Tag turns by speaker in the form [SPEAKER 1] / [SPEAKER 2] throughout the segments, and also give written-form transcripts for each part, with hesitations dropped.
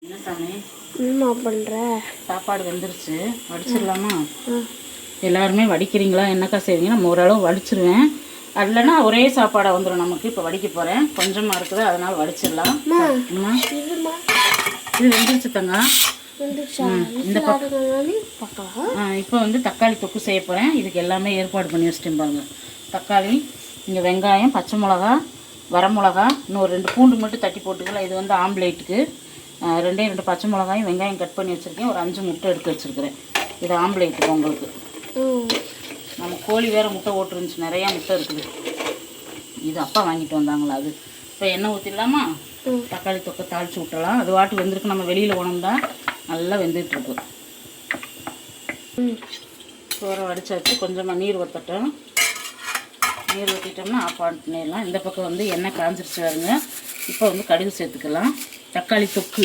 [SPEAKER 1] என்ன சாமி
[SPEAKER 2] என்னம்மா பண்ணுற?
[SPEAKER 1] சாப்பாடு வெந்துருச்சு, வடிச்சிடலாமா? எல்லாருமே வடிக்கிறீங்களா? என்னக்கா செய்வீங்க? நம்ம ஓரளவு வடிச்சிருவேன். இல்லைன்னா ஒரே சாப்பாடாக வந்துடும் நமக்கு. இப்போ வடிக்க போகிறேன், கொஞ்சமாக இருக்குது, அதனால் வடிச்சிடலாம். அம்மா இது வெந்துருச்சு தங்க. இந்த இப்போ வந்து தக்காளி தொக்கு செய்ய போகிறேன். இதுக்கு எல்லாமே ஏற்பாடு பண்ணி வச்சுட்டேன் பாருங்க. தக்காளி, இங்கே வெங்காயம், பச்சை மிளகா, வரமிளகா, இன்னும் ஒரு 2 பூண்டு மட்டும் தட்டி போட்டுக்கலாம். இது வந்து ஆம்லேட்டுக்கு. 2 பச்சை மிளகாயும் வெங்காயம் கட் பண்ணி வச்சுருக்கேன். ஒரு 5 முட்டை எடுத்து வச்சுருக்கிறேன். இது ஆம்லேட்டுக்கு உங்களுக்கு. நம்ம கோழி வேறு முட்டை ஓட்டுருந்துச்சு, நிறையா முட்டை இருக்குது. இது அப்பா வாங்கிட்டு வந்தாங்களா அது. இப்போ எண்ணெய் ஊற்றிடலாமா? தக்காளி தொக்கை தாளித்து விட்டலாம். அது வாட்டு வெந்திருக்கு. நம்ம வெளியில் உணர்ந்தா நல்லா வெந்துட்டுருக்கு. சோறை வடிச்சாச்சு. கொஞ்சமாக நீர் ஊற்றட்டும். நீர் ஊற்றிட்டோம்னா ஆஃப் பண்ணிடலாம். இந்த பக்கம் வந்து எண்ணெய் காஞ்சிருச்சு பாருங்க. இப்போ வந்து கடுகு சேர்த்துக்கலாம். தக்காளி தொக்கு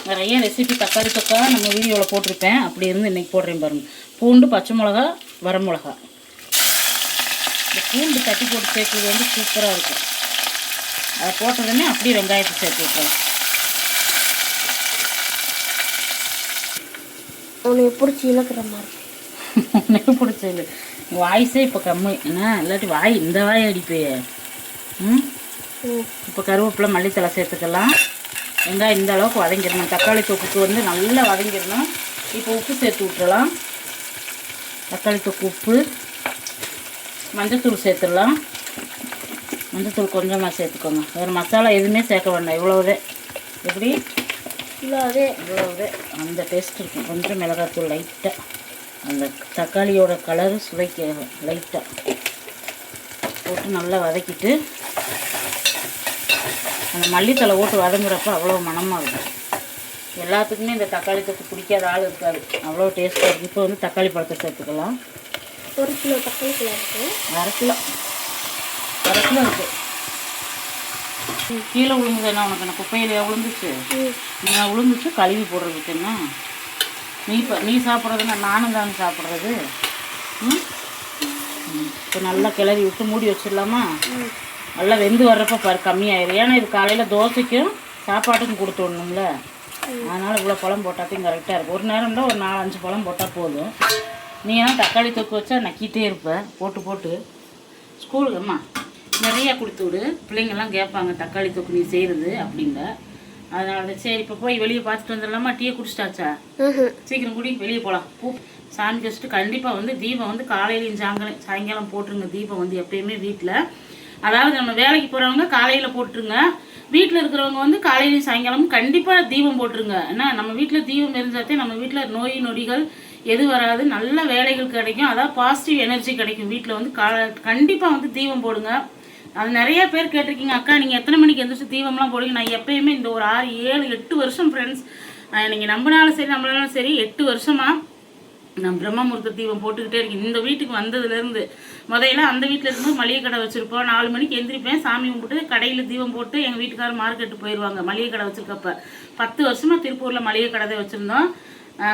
[SPEAKER 1] நிறைய ரெசிபி தக்காளி தொக்கா நம்ம வீடியோவில் போட்டிருப்பேன். அப்படி இருந்து இன்றைக்கி போடுறேன் பாருங்கள். பூண்டு, பச்சை மிளகா, வரமிளகா. இந்த பூண்டு தட்டி போட்டு சேர்க்குறது வந்து சூப்பராக இருக்கும். அதை போட்டதுமே அப்படியே வெங்காயத்தை சேர்த்து வைக்கலாம்.
[SPEAKER 2] உனக்கு பிடிச்சி இழக்கிற மாதிரி
[SPEAKER 1] உனக்கு பிடிச்சது வாய்ஸே இப்போ கம்மி என்ன, இல்லாட்டி வாய் இந்த வாய் அடிப்பையே. இப்போ கருவேப்பிலை, மல்லித்தலை சேர்த்துக்கலாம். வெங்காயம் இந்த அளவுக்கு வதங்கிடணும். தக்காளி தொக்குக்கு வந்து நல்லா வதங்கிடணும். இப்போ உப்பு சேர்த்து விட்டுறலாம். தக்காளி தொக்கு, உப்பு, மஞ்சத்தூள் சேர்த்துடலாம். மஞ்சத்தூள் கொஞ்சமாக சேர்த்துக்கோங்க. வேறு மசாலா எதுவுமே சேர்க்க வேண்டாம். இவ்வளவுதே. எப்படி இவ்வளவுதே அந்த டேஸ்ட் இருக்கும். கொஞ்சம் மிளகாத்தூள் லைட்டாக, அந்த தக்காளியோட கலரு சுவைக்க லைட்டாக போட்டு நல்லா வதக்கிட்டு, அந்த மல்லித்தலை போட்டு வதங்குறப்ப அவ்வளோ மணமாக இருக்கும். எல்லாத்துக்குமே இந்த தக்காளி தொக்கு பிடிக்காத ஆள் இருக்காது. அவ்வளோ டேஸ்ட்டாக இருக்குது. இப்போ வந்து தக்காளி பழத்தை சேர்த்துக்கலாம்.
[SPEAKER 2] 1 கிலோ தக்காளி பழம் இருக்குது.
[SPEAKER 1] அரை கிலோ இருக்குது. கீழே விழுந்தது என்ன உனக்கு? என்ன குப்பையிலையா விழுந்துச்சு? நான் விழுந்துச்சு, கழுவி போடுறதுக்கு என்ன? நீ சாப்பிட்றதுன்னா நானும் தானே சாப்பிட்றது. இப்போ நல்லா கிளறி விட்டு மூடி வச்சிடலாமா? நல்லா வெந்து வர்றப்போ பாரு கம்மியாயிடும். ஏன்னா இது காலையில் தோசைக்கும் சாப்பாட்டுக்கும் கொடுத்து விடணும்ல. அதனால் இவ்வளோ பழம் போட்டாத்தையும் கரெக்டாக இருக்கும். ஒரு நேரம் தான் ஒரு 4-5 பழம் போட்டால் போதும். நீ ஏன்னா தக்காளி தொக்கு வச்சா நக்கிட்டே இருப்ப. போட்டு ஸ்கூலுக்கும்மா நிறையா கொடுத்து விடு. பிள்ளைங்கள்லாம் கேட்பாங்க தக்காளி தொக்கு நீ செய்கிறது அப்படிங்க. அதனால தான் சரி இப்போ போய் வெளியே பார்த்துட்டு வந்துடலாமா? டீயை குடிச்சிட்டாச்சா? சீக்கிரம் குடி, வெளியே போகலாம். சாமி வச்சுட்டு கண்டிப்பாக வந்து தீபம் வந்து காலையிலையும் சாயங்காலம் போட்டுருங்க. தீபம் வந்து எப்பயுமே வீட்டில், அதாவது நம்ம வேலைக்கு போகிறவங்க காலையில் போட்டுருங்க. வீட்டில் இருக்கிறவங்க வந்து காலையிலையும் சாயங்காலமும் கண்டிப்பாக தீபம் போட்டுருங்க. ஏன்னா நம்ம வீட்டில் தீபம் இருந்தாத்தே நம்ம வீட்டில் நோய் நொடிகள் எது வராது, நல்ல வேலைகள் கிடைக்கும். அதாவது பாசிட்டிவ் எனர்ஜி கிடைக்கும். வீட்டில் வந்து கண்டிப்பாக வந்து தீபம் போடுங்க. அது நிறைய பேர் கேட்டிருக்கீங்க, அக்கா நீங்கள் எத்தனை மணிக்கு எந்திரிச்சு தீபம்லாம் போடுவீங்க? நான் எப்பயுமே இந்த ஒரு 6, 7, 8 வருஷம் ஃப்ரெண்ட்ஸ், நீங்கள் நம்பினாலும் சரி நம்மளாலும் சரி 8 வருஷமாக நான் பிரம்ம முகூர்த்த தீபம் போட்டுக்கிட்டே இருக்கேன். இந்த வீட்டுக்கு வந்ததுலேருந்து. முதல்ல அந்த வீட்டில் இருக்கும்போது மளிகை கடை வச்சுருப்போம். 4 மணிக்கு எந்திரிப்பேன், சாமி கும்பிட்டு கடையில் தீபம் போட்டு எங்கள் வீட்டுக்காரர் மார்க்கெட்டு போயிடுவாங்க. மளிகை கடை வச்சுருக்கப்ப 10 வருஷமாக திருப்பூரில் மளிகை கடை தான் வச்சுருந்தோம்,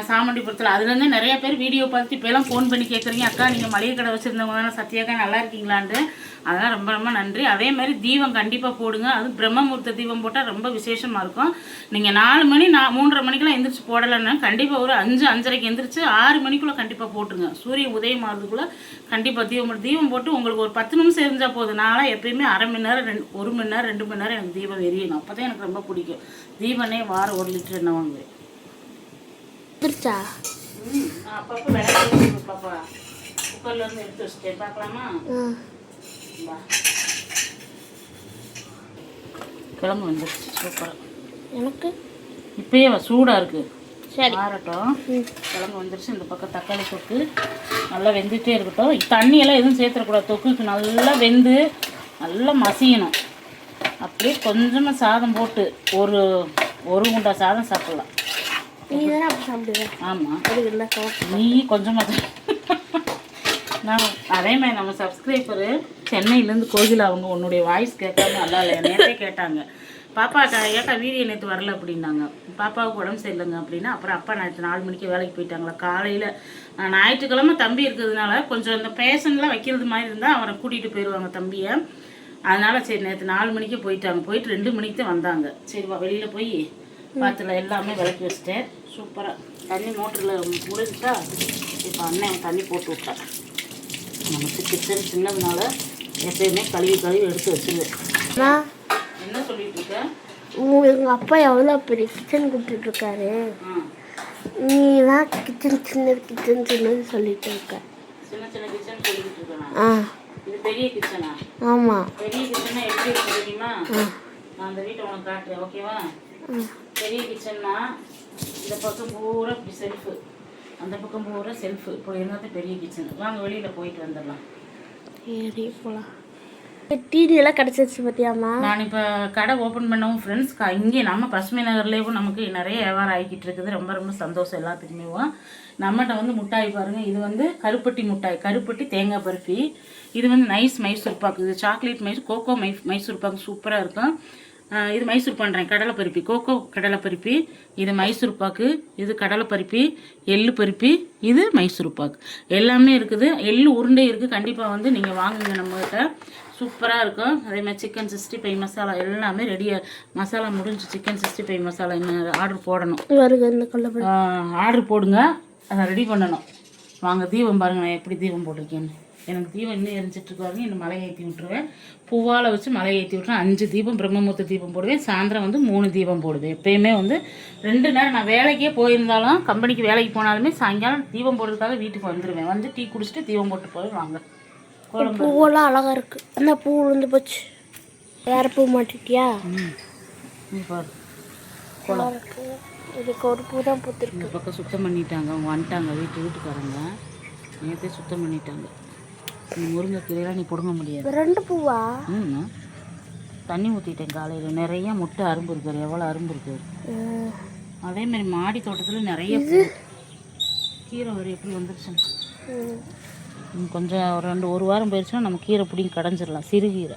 [SPEAKER 1] சாமண்டிபுரத்தில். அதுலேருந்து நிறைய பேர் வீடியோ பார்த்துட்டு இப்போலாம் ஃபோன் பண்ணி கேட்குறீங்க, அக்கா நீங்கள் மளிகை கடை வச்சுருந்தவங்க தானே சத்யாக்கா, நல்லா இருக்கீங்களான்ட்டு. அதெல்லாம் ரொம்ப ரொம்ப நன்றி. அதே மாதிரி தீபம் கண்டிப்பாக போடுங்க. அது பிரம்ம முகூர்த்த தீபம் போட்டால் ரொம்ப விசேஷமாக இருக்கும். நீங்கள் 4 மணி 3:30 மணிக்கெலாம் எந்திரிச்சு போடலைன்னா கண்டிப்பாக ஒரு 5-5:30க்கு எந்திரிச்சு 6 மணிக்குள்ளே கண்டிப்பாக போட்டுருங்க. சூரிய உதயம் ஆகிறதுக்குள்ளே கண்டிப்பாக தீபம் போட்டு உங்களுக்கு ஒரு 10 நிமிஷம் எரிஞ்சால் போதும். நாளாக எப்பயுமே அரை மணி நேரம் 1 மணி நேரம் 2 மணி நேரம் எனக்கு தீபம் எரியணும். அப்போ தான் எனக்கு ரொம்ப பிடிக்கும். தீபனே வாரம் 1 லிட்டர் என்ன வாங்குவேன். அப்பப்போ விளக்கு பாப்பா குக்கர்லேருந்து எடுத்து வச்சுட்டேன். பார்க்கலாமா? கிழங்கு வந்துடுச்சு சூப்பராக.
[SPEAKER 2] எனக்கு
[SPEAKER 1] இப்பயே சூடாக இருக்குது.
[SPEAKER 2] சரி
[SPEAKER 1] ஆறட்டும். கிழங்கு வந்துடுச்சு. இந்த பக்கம் தக்காளி தொக்கு நல்லா வெந்துகிட்டே இருக்கட்டும். தண்ணியெல்லாம் எதுவும் சேர்த்துடக்கூடாது. தொக்குக்கு நல்லா வெந்து நல்லா மசியணும். அப்படியே கொஞ்சமாக சாதம் போட்டு ஒரு குண்டா சாதம் சாப்பிட்லாம். ஆமாம், நீ கொஞ்சமாக நான் அதே மாதிரி நம்ம சப்ஸ்கிரைபரு சென்னையிலேருந்து கோகிலா, அவங்க உன்னுடைய வாய்ஸ் கேட்காம நல்லா இல்லை. நேற்றே கேட்டாங்க, பாப்பா ஏட்டா வீடியோ நேற்று வரல அப்படின்னாங்க. பாப்பாவுக்கு உடம்பு சரியில்லைங்க அப்படின்னா. அப்புறம் அப்பா நேற்று 4 மணிக்கு வேலைக்கு போயிட்டாங்களா. காலையில் ஞாயிற்றுக்கிழமை தம்பி இருக்கிறதுனால கொஞ்சம் இந்த பேஷன்லாம் வைக்கிறது மாதிரி இருந்தால் அவரை கூட்டிகிட்டு போயிடுவாங்க தம்பியை. அதனால் சரி நேற்று 4 மணிக்கே போயிட்டாங்க. போயிட்டு 2 மணிக்கு தான் வந்தாங்க. சரி வெளியில் போய் பாத்தில் எல்லாமே விளக்கி வச்சுட்டேன். சூப்பராக தண்ணி மோட்டரில் முடிஞ்சுட்டா. இப்போ அண்ணன் தண்ணி போட்டு விட்டேன். நமக்கு கிச்சன் சின்னதுனால எப்பயுமே கழுவி எடுத்து வச்சுருவேன். என்ன சொல்லிட்டு இருக்கேன்?
[SPEAKER 2] எங்கள் அப்பா எவ்வளோ பெரிய கிச்சன் கொடுத்துட்ருக்காரு. நீ தான் கிச்சன் சின்னது சொல்லிட்டு இருக்க.
[SPEAKER 1] சின்ன கிச்சன் சொல்லிட்டு இருக்கேன். இது பெரிய கிச்சனா?
[SPEAKER 2] ஆமாம்.
[SPEAKER 1] பெரிய கிச்சனா எப்படி இருக்கு தெரியுமா? நான் அந்த வீட்டை உனக்கு காட்டுறேன், ஓகேவா? பெரிய கிச்சன்னா இந்த பக்கம் பூரா இப்படி செல்ஃபு, அந்த பக்கம் பூரா செல்ஃபு. இப்போ என்னது பெரிய கிச்சன். வாங்க வெளியில் போயிட்டு வந்துடலாம்.
[SPEAKER 2] சரி போகலாம். டீலாம் கிடச்சிருச்சு பார்த்தியாம்மா? நான்
[SPEAKER 1] இப்போ கடை ஓப்பன் பண்ணவும் ஃப்ரெண்ட்ஸ், இங்கே நம்ம பசுமை நகர்லேயும் நமக்கு நிறைய வியாபாரம் ஆகிக்கிட்டு இருக்குது. ரொம்ப ரொம்ப சந்தோஷம் எல்லாத்துக்குமே. நம்மகிட்ட வந்து முட்டாய் பாருங்கள். இது வந்து கருப்பட்டி முட்டாய், கருப்பட்டி தேங்காய் பருப்பி. இது வந்து நைஸ் மைசூர் பாக்கு. இது சாக்லேட் கோகோ மைசூர் பாக்கு சூப்பராக இருக்கும். இது மைசூர் பண்ணுறேன் கடலை பருப்பி, கோகோ கடலை பருப்பி. இது மைசூர் பாக்கு, இது கடலை பருப்பி, எள்ளு பருப்பி, இது மைசூர் பாக்கு. எல்லாமே இருக்குது. எள்ளு உருண்டை இருக்குது. கண்டிப்பாக வந்து நீங்கள் வாங்குங்க நம்மகிட்ட. சூப்பராக இருக்கும். அதேமாதிரி சிக்கன் 65 மசாலா எல்லாமே ரெடியாக. மசாலா முடிஞ்சு சிக்கன் 65 மசாலா இன்னும் ஆர்டர் போடணும். ஆர்டர் போடுங்க, அதை ரெடி பண்ணணும். வாங்க தீபம் பாருங்கள் நான் எப்படி தீபம் போட்டிருக்கேன்னு. எனக்கு தீபம் இன்னும் எரிஞ்சிட்ருக்காருங்க. இன்னும் மலை ஏற்றி விட்டுருவேன். பூவால் வச்சு மலை ஏற்றி விட்டுருவேன். 5 தீபம் பிரம்மமுகூர்த்த தீபம் போடுவேன். சாயந்தரம் வந்து 3 தீபம் போடுவேன். எப்போயுமே வந்து 2 நேரம் நான் வேலைக்கே போயிருந்தாலும், கம்பெனிக்கு வேலைக்கு போனாலுமே சாயங்காலம் தீபம் போடுறதுக்காக வீட்டுக்கு வந்துடுவேன். வந்து டீ குடிச்சிட்டு தீபம் போட்டு போய் வாங்க.
[SPEAKER 2] பூவெல்லாம் அழகாக இருக்குது. அந்த பூ விழுந்து போச்சு. வேறு பூ மாட்டிட்டியா? இதுக்கு ஒரு பூ தான் பூத்துருக்கு.
[SPEAKER 1] இந்த பக்கம் சுத்தம் பண்ணிட்டாங்க. அவங்க வந்துட்டாங்க வீட்டுக்காரங்க. நேற்றே சுத்தம் பண்ணிட்டாங்க. முருங்கைக்கீரையெல்லாம் நீ பிடுங்க முடியாது.
[SPEAKER 2] 2 பூவா?
[SPEAKER 1] தண்ணி ஊற்றிட்டேன் காலையில். நிறைய முட்டை அரும்பு இருக்குது. எவ்வளோ அரும்பு இருக்குது. அதேமாதிரி மாடி தோட்டத்தில் நிறைய கீரை வரி எப்படி வந்துருச்சுன்னு கொஞ்சம் ஒரு வாரம் போயிடுச்சுன்னா நம்ம கீரை பிடிங்கி கடைஞ்சிடலாம். சிறுகீரை,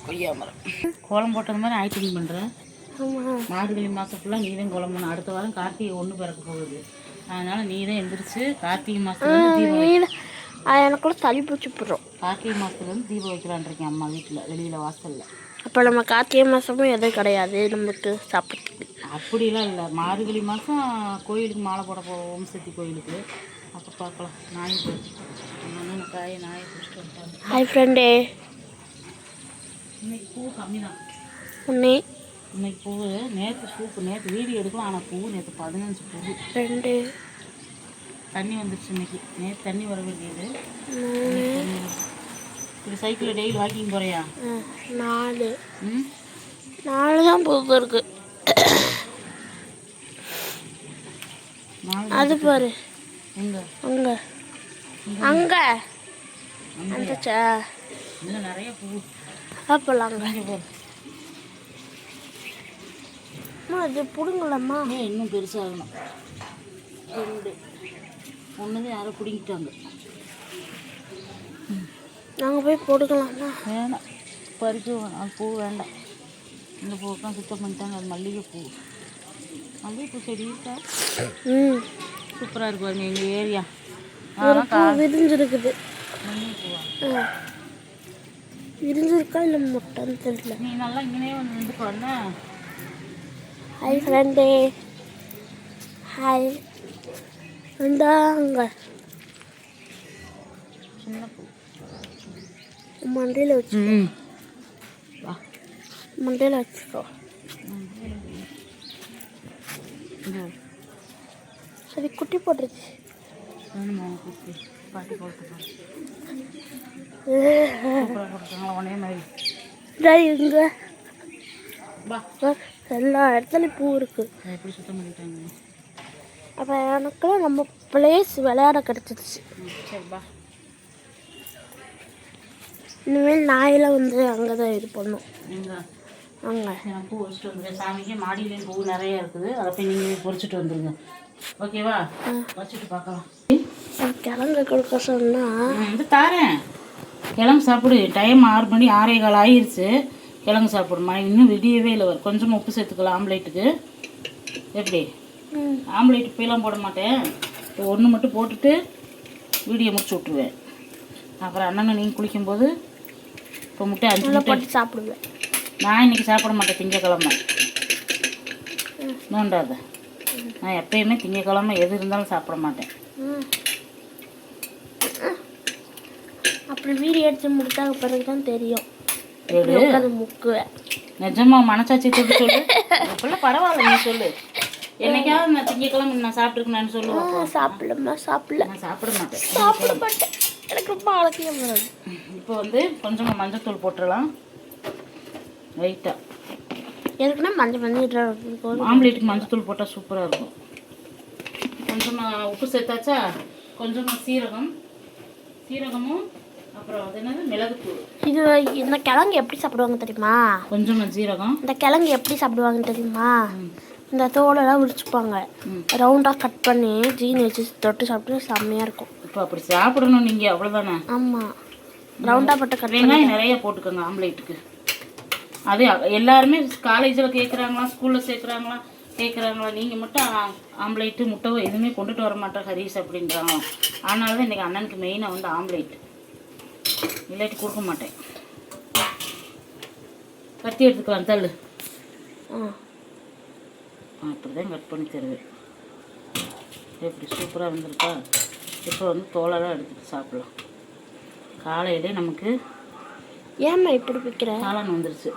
[SPEAKER 1] கொய்யா மரம். கோலம் போட்டது மாதிரி ஆக்டிங் பண்ணுறேன். மார்கழி மாதம் ஃபுல்லாக நீ தான் கோலம் பண்ண. அடுத்த வாரம் கார்த்திகை 1 பிறக்க போகுது. அதனால் நீ தான் எந்திரிச்சு கார்த்திகை மாதம்
[SPEAKER 2] எனக்குள்ள தள்ளி பூச்சி போடுறோம்.
[SPEAKER 1] கார்த்திகை மாதத்துலேருந்து தீபம் வைக்கலான்ருக்கேன் அம்மா வீட்டில், வெளியில் வாசலில்.
[SPEAKER 2] அப்போ நம்ம கார்த்திகை மாதமும் எதுவும் கிடையாது நமக்கு சாப்பிட்றதுக்கு.
[SPEAKER 1] அப்படிலாம் இல்லை. மார்கழி மாதம் கோயிலுக்கு மாலை போட போவோம், ஓம் சக்தி கோயிலுக்கு. அப்போ பார்க்கலாம். நாய் காயை நாயை பிடிச்சிட்டு வந்துட்டாங்க.
[SPEAKER 2] ஹாய் ஃப்ரெண்டே.
[SPEAKER 1] இன்னைக்கு பூ கம்மி தான். இன்னைக்கு பூ நேற்று சூப்பு. நேற்று வீடியோ எடுக்கலாம். ஆனால் பூ நேற்று 15 பூ.
[SPEAKER 2] 2
[SPEAKER 1] தண்ணி வந்துடுச்சு இன்னைக்கு. நேற்று தண்ணி வர வேண்டியது. இப்படி சைக்கிளில் டெய்லி வாக்கிங் போகிறியா?
[SPEAKER 2] 4 தான் பூ இருக்கு. அது பாரு. அங்கே
[SPEAKER 1] இன்னும் நிறைய பூ.
[SPEAKER 2] அப்போலாம் அது பிடுங்கலாமா?
[SPEAKER 1] இன்னும் பெருசாகணும். 2 1 யாரோ பிடிங்கிட்டாங்க.
[SPEAKER 2] நாங்கள் போய் போட்டுக்கலாமா?
[SPEAKER 1] வேணாம், பறிக்க வேணாம். பூ வேண்டாம். இந்த பூக்கெலாம் சுத்தம் பண்ணிட்டாங்க. அது மல்லிகைப்பூ. மல்லிகைப்பூ செடி இருக்கா? சூப்பராக இருக்கு பாருங்க எங்கள் ஏரியா.
[SPEAKER 2] விரிஞ்சிருக்குது. விரிஞ்சிருக்கா இல்லை முட்டைன்னு தெரியல.
[SPEAKER 1] நீ நல்லா இங்கே வந்து நின்றுக்கு வந்தா.
[SPEAKER 2] ஹாய் ஃப்ரெண்டே. ஹாய். அங்கே
[SPEAKER 1] சின்ன பூ
[SPEAKER 2] மண்டையில் வச்சு மண்டையில் வச்சுக்கோ. சரி குட்டி போட்டுருச்சு.
[SPEAKER 1] பாட்டி போட்டுருக்காங்க உடனே மாதிரி.
[SPEAKER 2] இங்கே எல்லா இடத்துலையும் பூ இருக்குது.
[SPEAKER 1] எப்படி சுத்தம் பண்ணிட்டாங்க.
[SPEAKER 2] அப்போ எனக்குலாம் நம்ம பிளேஸ் விளையாட கிடச்சிருச்சு.
[SPEAKER 1] சரிப்பா.
[SPEAKER 2] இனிமேல் நாயெல்லாம் வந்து அங்கே தான் இது பண்ணும். அங்கே
[SPEAKER 1] நான் பூ வச்சுட்டு வந்துடுறேன். சாமிக்கு மாடியிலேயும் பூ நிறைய இருக்குது. அதை போய் நீங்கள் பொறிச்சிட்டு வந்துடுங்க. ஓகேவா? வச்சுட்டு பார்க்கலாம்.
[SPEAKER 2] கிழங்கு கொடுக்க சொன்னால்
[SPEAKER 1] வந்து தாரேன். கிழங்கு சாப்பிடு. டைம் 6 மணி 6:15 ஆயிடுச்சு. கிழங்கு சாப்பிடுமா. இன்னும் விடியவே இல்லை. கொஞ்சமாக உப்பு சேர்த்துக்கலாம் ஆம்லேட்டுக்கு. எப்படி ஆம்லேட்டு போயெல்லாம் போட மாட்டேன். இப்போ 1 மட்டும் போட்டுட்டு வீடியோ முடிச்சு விட்ருவேன். அப்புறம் அண்ணனை நீங்கள் குளிக்கும்போது இப்போ முட்டை 5 முட்டை
[SPEAKER 2] போட்டு சாப்பிடுவேன்.
[SPEAKER 1] நான் இன்றைக்கி சாப்பிட மாட்டேன். திங்கக்கிழமை நோண்டாத. நான் எப்பயுமே திங்கக்கிழமை எது இருந்தாலும் சாப்பிட மாட்டேன்.
[SPEAKER 2] அப்படி வீடியோ எடுத்து முடித்தா பிறகு தான் தெரியும்.
[SPEAKER 1] எடு.
[SPEAKER 2] முக்குவேன்.
[SPEAKER 1] நிஜமா மனசாட்சி தொட்டு சொல்லு. இப்பெல்லாம் பரவாயில்ல, நீ சொல்லு. என்னைக்காவது நான் திங்கக்கிழமை நான் சாப்பிட்ருக்கேன்னு சொல்லுவேன்.
[SPEAKER 2] சாப்பிடலாமா?
[SPEAKER 1] நான் சாப்பிட மாட்டேன்.
[SPEAKER 2] சாப்பிட மாட்டேன், எனக்கு ரொம்ப ஆரோக்கியம் வராது.
[SPEAKER 1] இப்போ வந்து கொஞ்சமாக மஞ்சத்தூள் போட்டுடலாம் லைட்டாக.
[SPEAKER 2] எனக்குன்னா மஞ்சள்
[SPEAKER 1] ஆம்லேட்டுக்கு மஞ்சத்தூள் போட்டால் சூப்பராக இருக்கும். கொஞ்சமாக உப்பு சேர்த்தாச்சா, கொஞ்சமாக சீரகமும் அப்புறம் அது என்னது மிளகுத்தூள்.
[SPEAKER 2] இது இந்த கிழங்கு எப்படி சாப்பிடுவாங்க தெரியுமா?
[SPEAKER 1] கொஞ்சமாக ஜீரகம்.
[SPEAKER 2] இந்த கிழங்கு எப்படி சாப்பிடுவாங்க தெரியுமா? இந்த தோலெல்லாம் உரிச்சுப்பாங்க, ரவுண்டாக கட் பண்ணி ஜீனி வச்சு தொட்டு சாப்பிட்டு செம்மையாக இருக்கும்.
[SPEAKER 1] இப்போ அப்படி சாப்பிடணும் நீங்கள், அவ்வளோதானே?
[SPEAKER 2] ஆமாம், ரவுண்டாக போட்டு கட்
[SPEAKER 1] வெங்காயம் நிறைய போட்டுக்கோங்க ஆம்லேட்டுக்கு. அது எல்லாருமே காலேஜில் கேட்குறாங்களா, ஸ்கூலில் கேட்குறாங்களா, நீங்கள் மட்டும் ஆம்லேட்டு முட்டை எதுவுமே கொண்டுட்டு வர மாட்டேன் ஹரீஸ் அப்படின்றாங்க. அதனால தான் இன்றைக்கி அண்ணனுக்கு மெயினாக வந்து ஆம்லேட், இல்லாட்டி கொடுக்க மாட்டேன். கத்தி எடுத்துக்கலாம், தள்ளு. அப்படி தான் கட் பண்ணி தருவேன். எப்படி சூப்பராக வந்திருக்கா? இப்போ வந்து தோலெல்லாம் எடுத்துகிட்டு சாப்பிட்லாம். காலையிலே நமக்கு
[SPEAKER 2] ஏம்மா இப்படி விற்கிற
[SPEAKER 1] காளான் வந்துருச்சு.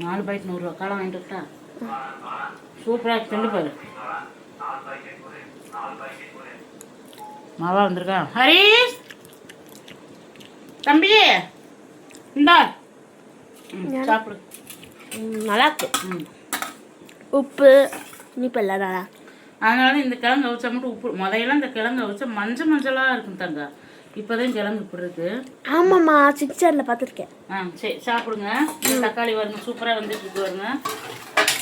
[SPEAKER 1] 4 பைட் 100 ரூபா. காளான் வாங்கிட்டு விட்டா சூப்பராக சொல்லு பாரு. மாவா வந்திருக்கா? ஹரீஷ் தம்பி இந்தா சாப்பிடு.
[SPEAKER 2] நல்லா இருக்கு. உப்பு இனிப்பு எல்லாம் நல்லா.
[SPEAKER 1] அதனால இந்த கிழங்கு அவிச்சா மட்டும் உப்பு. முதல்ல இந்த கிழங்கு அவிச்சா மஞ்சளாக இருக்கும் தங்க. இப்போதான் கிழங்கு இப்படி இருக்கு.
[SPEAKER 2] ஆமாம்மா, சிக்சரில் பார்த்துருக்கேன்.
[SPEAKER 1] சரி சாப்பிடுங்க. தக்காளி வருங்க, சூப்பராக வந்துட்டு இருக்கு வருங்க.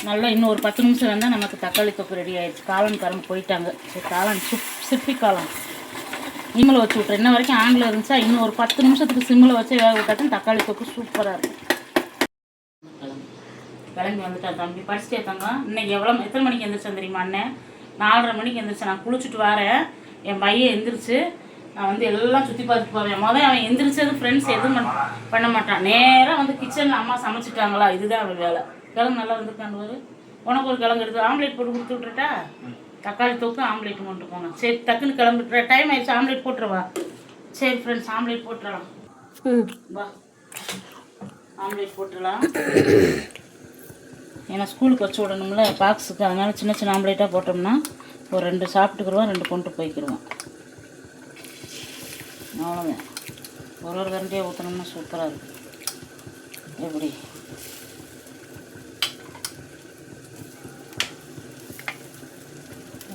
[SPEAKER 1] நல்லா இன்னும் ஒரு 10 நிமிஷம் வந்தால் நமக்கு தக்காளி தொக்கு ரெடி ஆயிடுச்சு. காளான் காரம் போயிட்டாங்க. சரி காளான் சிப்பி காளான் சிம்மில் வச்சு விட்றேன். இன்ன வரைக்கும் ஆங்கில் இருந்துச்சா, இன்னும் ஒரு 10 நிமிஷத்துக்கு சிம்மில் வச்சு வேக விட்டாச்சும் தக்காளி தொக்கு சூப்பராக இருக்கும். கிளம்பி வந்துட்டான் தம்பி. படிச்சுட்டே தாங்க. இன்னைக்கு எத்தனை மணிக்கு எந்திரிச்சேன் தெரியுமா? அண்ணன் 4:30 மணிக்கு எந்திரிச்சேன். நான் குளிச்சுட்டு வரேன், என் பையன் எந்திரிச்சு நான் வந்து எல்லாம் சுற்றி பார்த்துட்டு போவேன். அவன் எந்திரிச்சது ஃப்ரெண்ட்ஸ் எதுவும் பண்ண மாட்டான். நேராக வந்து கிச்சனில் அம்மா சமைச்சிட்டாங்களா, இதுதான் அவன் வேலை. கிழங்கு நல்லா வந்துருக்காண்டு ஒரு உனக்கு ஒரு கிழங்கு எடுத்து ஆம்லேட் போட்டு கொடுத்து விட்டுட்டா. தக்காளி தொக்கு ஆம்லேட் கொண்டு போங்க. சரி டக்குன்னு கிளம்பிட்டுற டைம் ஆயிடுச்சு. ஆம்லேட் போட்டுருவா. சரி ஃப்ரெண்ட்ஸ், ஆம்லேட் போட்டுடலாம். வா ஆம்லேட் போட்டுடலாம். ஏன்னா ஸ்கூலுக்கு வச்சு விடணும்ல பாக்ஸுக்கு. அதனால சின்ன சின்ன ஆம்லேட்டாக போட்டோம்னா ஒரு 2 சாப்பிட்டுக்குருவோம், 2 கொண்டு போய்க்கிடுவோம். அவ்வளோதான். ஒரு கரண்டியாக ஊற்றினோம்னா சூப்பராக இருக்கும். எப்படி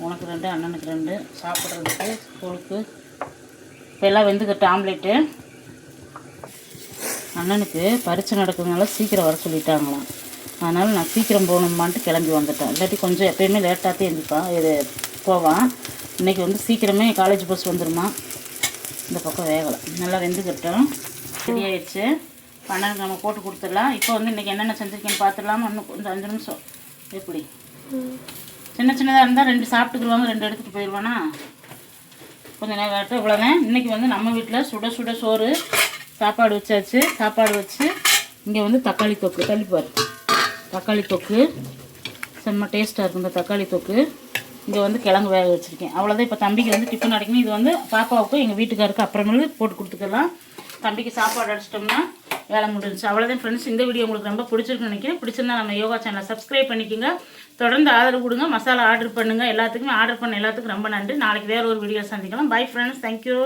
[SPEAKER 1] உனக்கு 2, அண்ணனுக்கு 2 சாப்பிட்றதுக்கு ஸ்கூலுக்கு. இப்போ எல்லாம் வெந்துக்கிட்ட ஆம்லேட்டு. அண்ணனுக்கு பரீட்சை நடக்கிறதுனால சீக்கிரம் வர சொல்லிட்டாங்களாம். அதனால் நான் சீக்கிரம் போகணுமான்ட்டு கிளம்பி வந்துட்டேன். இல்லாட்டி கொஞ்சம் எப்பயுமே லேட்டாகத்தே எழுந்திருப்பான், இது போவான். இன்றைக்கி வந்து சீக்கிரமே காலேஜ் பஸ் வந்துடுமா. இந்த பக்கம் வேகலை, நல்லா வெந்துக்கிட்டோம். ரெடி ஆயிடுச்சு. 12 நம்ம போட்டு கொடுத்துடலாம். இப்போ வந்து இன்றைக்கி என்னென்ன செஞ்சுருக்கேன்னு பார்த்துடலாமா? இன்னும் கொஞ்சம் 5 நிமிஷம். எப்படி சின்னதாக இருந்தால் 2 சாப்பிட்டுக்குருவாங்க, 2 எடுத்துகிட்டு போயிடுவானா. கொஞ்சம் நேரம் இவ்வளோதான். இன்றைக்கி வந்து நம்ம வீட்டில் சுட சோறு சாப்பாடு வச்சாச்சு. சாப்பாடு வச்சு இங்கே வந்து தக்காளி தொக்கு தள்ளிப்பார். தக்காளி தொக்கு செம்ம டேஸ்ட்டாக இருக்கும். இந்த தக்காளி தொக்கு இங்கே வந்து கிழங்கு வேக வச்சுருக்கேன். அவ்வளோதான். இப்போ தம்பிக்கு வந்து டிஃபன் அடிக்கணும். இது வந்து பாப்பாவுக்கு எங்கள் வீட்டுக்காருக்கு அப்புறமேலு போட்டு கொடுத்துக்கலாம். தம்பிக்கு சாப்பாடு அடிச்சிட்டோம்னா வேலை முடிஞ்சிச்சு. அவ்வளோதான் ஃப்ரெண்ட்ஸ். இந்த வீடியோ உங்களுக்கு ரொம்ப பிடிச்சிருக்குன்னு நினைக்கிறேன். பிடிச்சிருந்தா நம்ம யோகா சேனலை சப்ஸ்கிரைப் பண்ணிக்கோங்க. தொடர்ந்து ஆதரவு கொடுங்க. மசாலா ஆர்டர் பண்ணுங்கள். எல்லாத்துக்குமே ஆர்டர் பண்ண எல்லாத்துக்கும் ரொம்ப நன்றி. நாளைக்கு வேறு ஒரு வீடியோ சந்திக்கலாம். Bye friends, thank you.